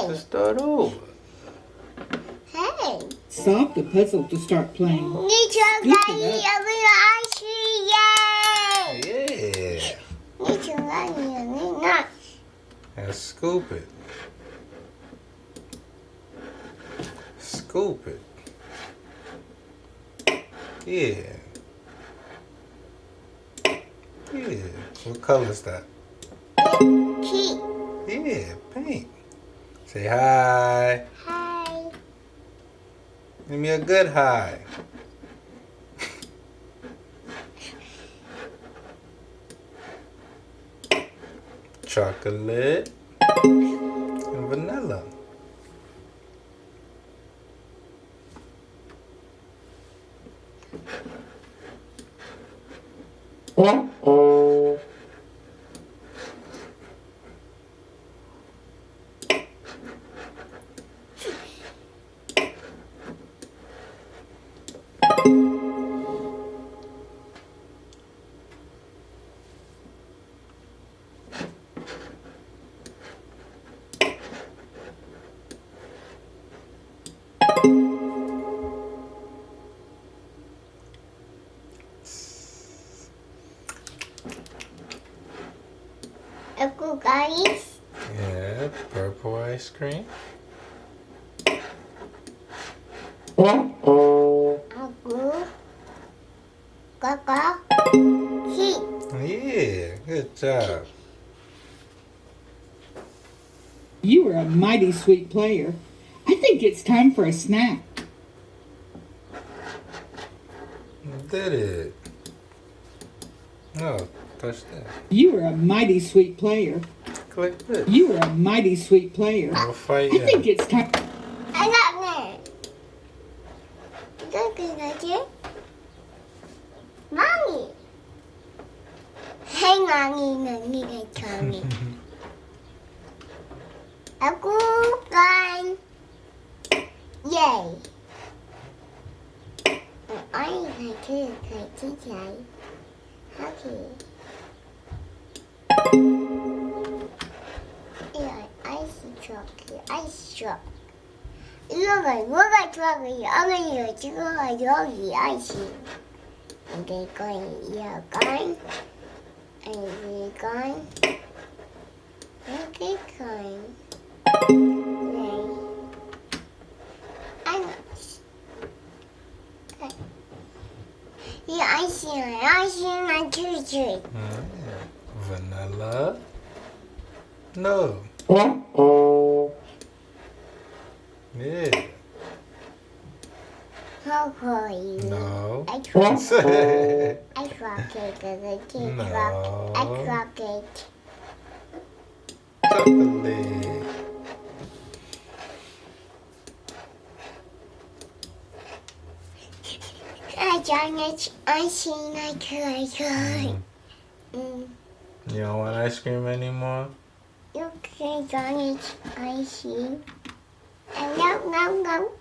to start over. Hey. Solve the puzzle to start playing. Need to get ice cream. Yeah. Need to get And scoop it. Scoop it. Yeah. Yeah. What color is that? Pink. Yeah, pink. Say hi. Hi. Give me a good hi. Chocolate and vanilla. Apple guys. Yeah, purple ice cream. Apple. Cocoa. Pink. Yeah, good job. You are a mighty sweet player. I think it's time for a snack. Did it. No, touch that. You are a mighty sweet player. Click this. You are a mighty sweet player. We'll fight I think you. it's time. I got that. Look at it. Mommy. Hey, Mommy, tell me. Apple guy. Yay. I like to Cici. Okay. Yeah, ice chocolate, ice chocolate. 이거가 좋아요. 어머니가 찍어가 여기 아이스. 이건 이건 이건 이건 네. 이 아이스는 줄줄. Vanilla. No. Yeah. Cocoa. No. I chocolate. No. I chocolate. Chocolate. I don't icing like You don't want ice cream anymore? You can don't icing. No.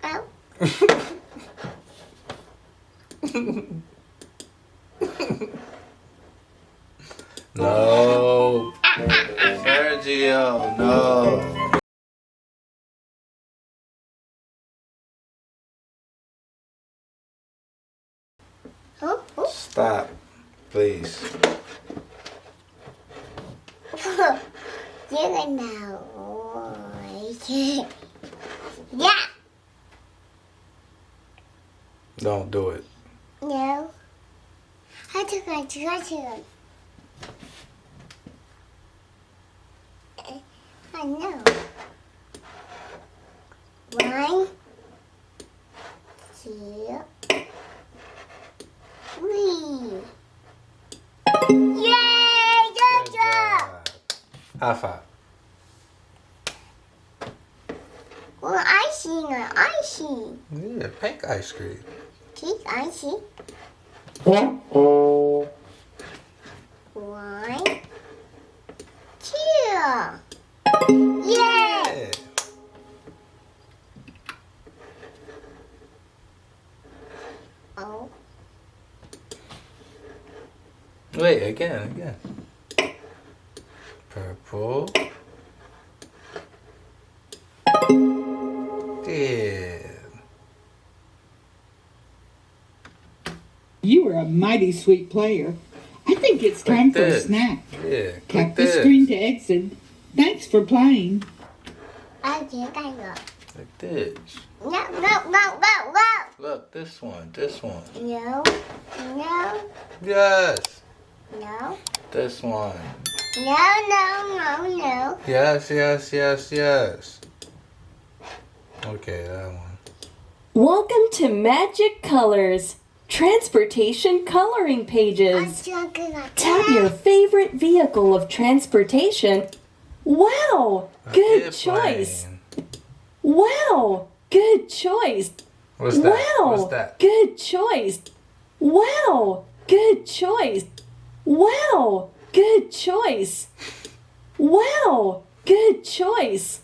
No. Sergio, no. Stop, please. You're gonna yeah. Don't do it. No. I took my treasure. I know. 1, 2, 3. Yay! Good job! High five. Well, icing. Yeah, pink ice cream. Pink icing. 1, 2. Yay! Yeah. Oh. Wait, again. Purple. a mighty sweet player. I think it's time for a this. snack. Yeah, Tap click the this. screen to exit. Thanks for playing. Ai chỉ cái rồi. Like this. No, no, no, no, no. Look, this one, this one. No, no, Yes, no. this one. No, no, no, no. Yes, yes, yes, yes. Okay, that one. Welcome to Magic Colors, Transportation Coloring Ai Pages. chưa cái rồi. Tap your favorite vehicle of transportation. Wow, A good choice. airplane. Wow, good choice. What's that? Wow, What's that? good choice. Wow, good choice. Wow, good choice. Wow, good choice.